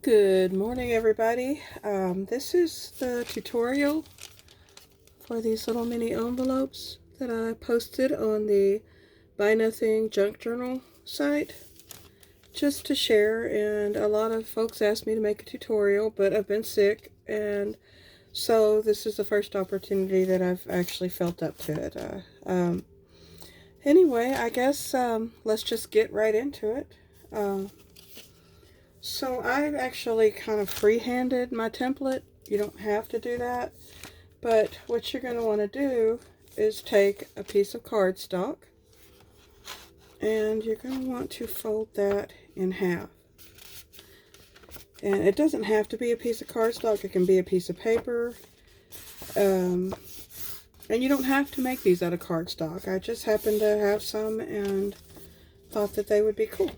Good morning, everybody. This is the tutorial for these little mini envelopes that I posted on the Buy Nothing Junk Journal site just to share, and a lot of folks asked me to make a tutorial, but I've been sick, and so this is the first opportunity that I've actually felt up to it. Anyway, I guess let's just get right into it. So I've actually kind of freehanded my template. You don't have to do that, but what you're going to want to do is take a piece of cardstock and you're going to want to fold that in half. And it doesn't have to be a piece of cardstock, it can be a piece of paper. And you don't have to make these out of cardstock. I just happened to have some and thought that they would be cool.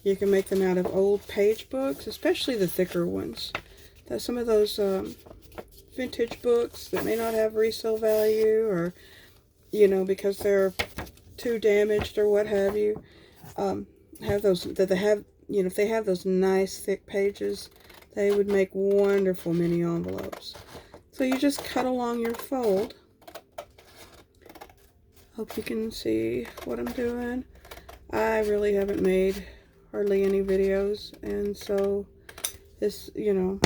You can make them out of old page books, especially the thicker ones. Some of those vintage books that may not have resale value, or, you know, because they're too damaged or what have you, have those, that they have, you know, if they have those nice thick pages, they would make wonderful mini envelopes. So you just cut along your fold. Hope you can see what I'm doing. I really haven't made hardly any videos, and so this, you know,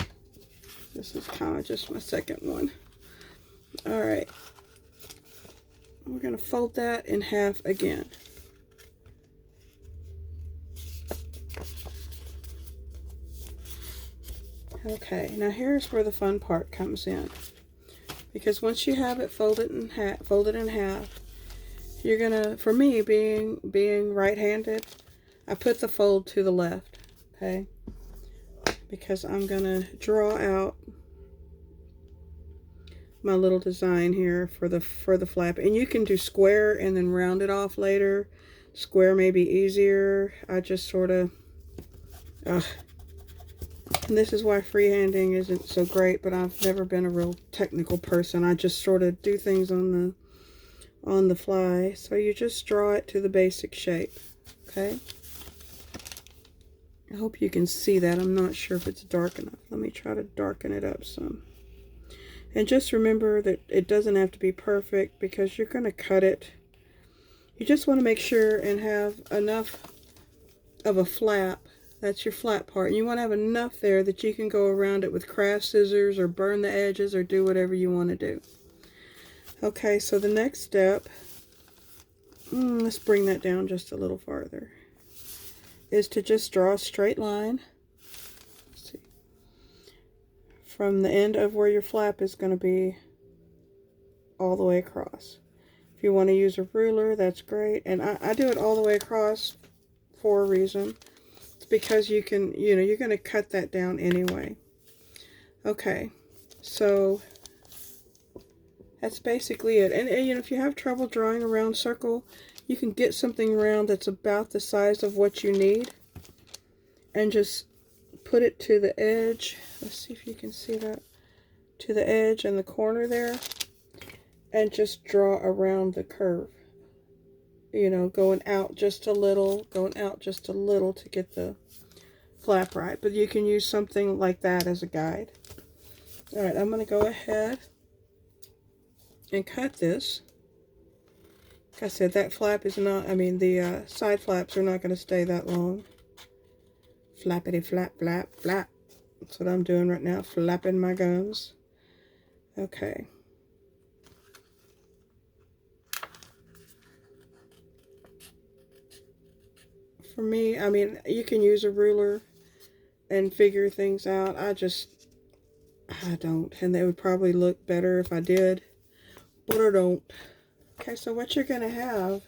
this is kind of just my second one. Alright, we're going to fold that in half again. Okay, now here's where the fun part comes in, because once you have it folded in half, you're gonna, for me, being right-handed, I put the fold to the left, okay, because I'm gonna draw out my little design here for the flap. And you can do square and then round it off later. Square may be easier. I just sort of, and this is why freehanding isn't so great, but I've never been a real technical person. I just sort of do things on the fly. So you just draw it to the basic shape, okay? I hope you can see that. I'm not sure if it's dark enough. Let me try to darken it up some. And just remember that it doesn't have to be perfect because you're going to cut it. You just want to make sure and have enough of a flap. That's your flat part. And you want to have enough there that you can go around it with craft scissors or burn the edges or do whatever you want to do. Okay, so the next step, let's bring that down just a little farther, is to just draw a straight line. Let's see, from the end of where your flap is going to be all the way across. If you want to use a ruler, that's great. And I do it all the way across for a reason. It's because you can, you know, you're going to cut that down anyway. Okay, so that's basically it. And you know, if you have trouble drawing a round circle, you can get something round that's about the size of what you need and just put it to the edge. Let's see if you can see that. To the edge and the corner there, and just draw around the curve. You know, going out just a little to get the flap right. But you can use something like that as a guide. Alright, I'm going to go ahead and cut this. Like I said, that flap is not, the side flaps are not going to stay that long. Flappity flap, flap, flap. That's what I'm doing right now, flapping my gums. Okay. For me, you can use a ruler and figure things out. I don't. And they would probably look better if I did, but I don't. Okay, so what you're going to have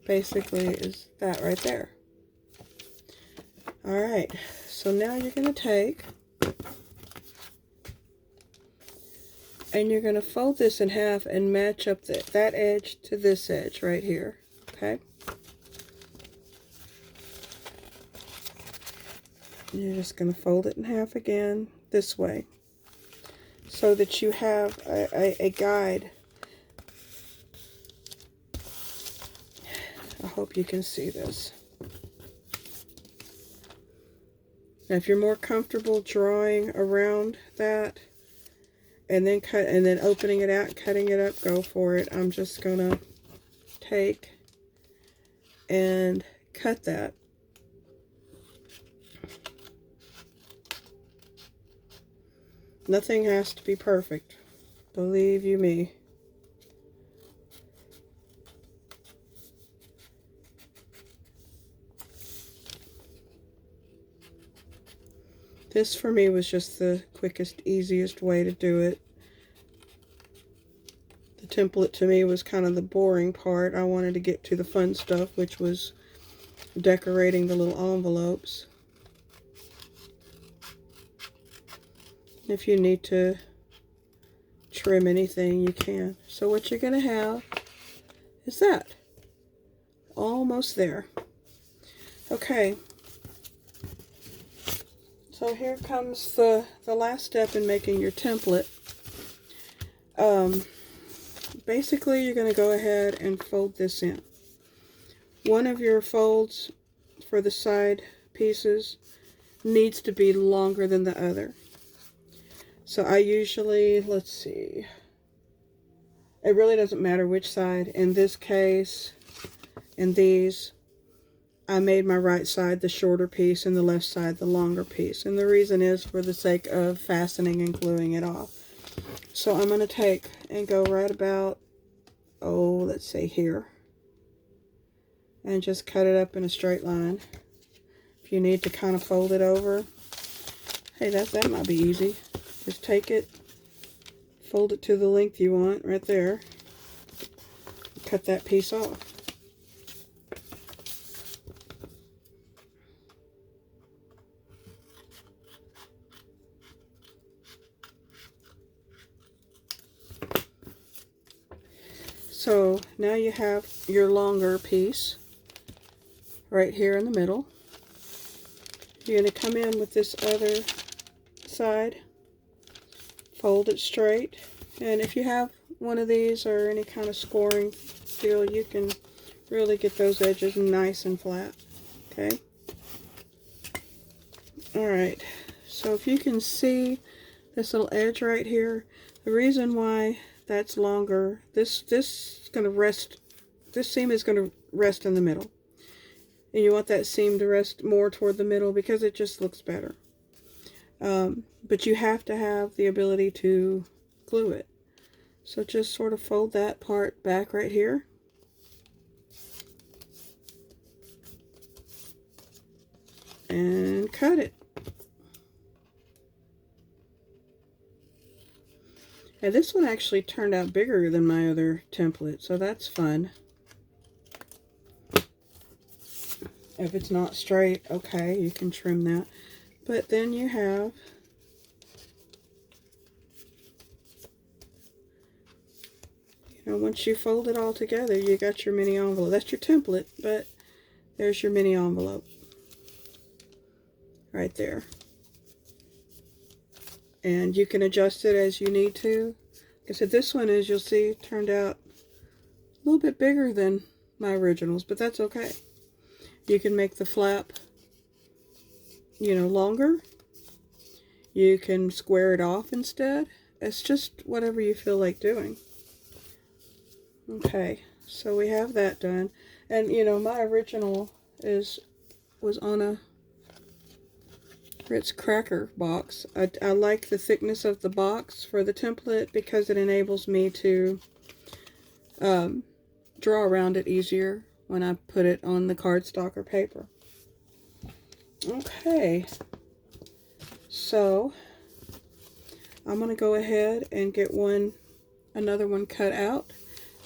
basically is that right there. Alright, so now you're going to take and you're going to fold this in half and match up that edge to this edge right here. Okay? And you're just going to fold it in half again this way so that you have a guide. I hope you can see this. Now, if you're more comfortable drawing around that and then opening it out, cutting it up, go for it. I'm just gonna take and cut that. Nothing has to be perfect, believe you me. This for me was just the quickest, easiest way to do it. The template to me was kind of the boring part. I wanted to get to the fun stuff, which was decorating the little envelopes. If you need to trim anything, you can. So what you're going to have is that. Almost there. Okay. So here comes the last step in making your template. Basically, you're going to go ahead and fold this in. One of your folds for the side pieces needs to be longer than the other. So I usually, let's see, it really doesn't matter which side. In this case, in these, I made my right side the shorter piece and the left side the longer piece. And the reason is for the sake of fastening and gluing it off. So I'm going to take and go right about, let's say here. And just cut it up in a straight line. If you need to kind of fold it over, hey, that might be easy. Just take it, fold it to the length you want right there. Cut that piece off. So now you have your longer piece right here in the middle. You're going to come in with this other side, fold it straight, and if you have one of these or any kind of scoring steel, you can really get those edges nice and flat. Okay. Alright, so if you can see this little edge right here, the reason why that's longer, this is going to rest, this seam is going to rest in the middle. And you want that seam to rest more toward the middle because it just looks better. But you have to have the ability to glue it. So just sort of fold that part back right here. And cut it. And this one actually turned out bigger than my other template, so that's fun. If it's not straight, okay, you can trim that. But then you have once you fold it all together, you got your mini envelope. That's your template, but there's your mini envelope right there. And you can adjust it as you need to. Like I said, this one, as you'll see, turned out a little bit bigger than my originals, but that's okay. You can make the flap, longer. You can square it off instead. It's just whatever you feel like doing. Okay, so we have that done. And, my original was on a Ritz cracker box. I like the thickness of the box for the template because it enables me to draw around it easier when I put it on the cardstock or paper. Okay, so I'm going to go ahead and get another one cut out,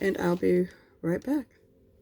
and I'll be right back.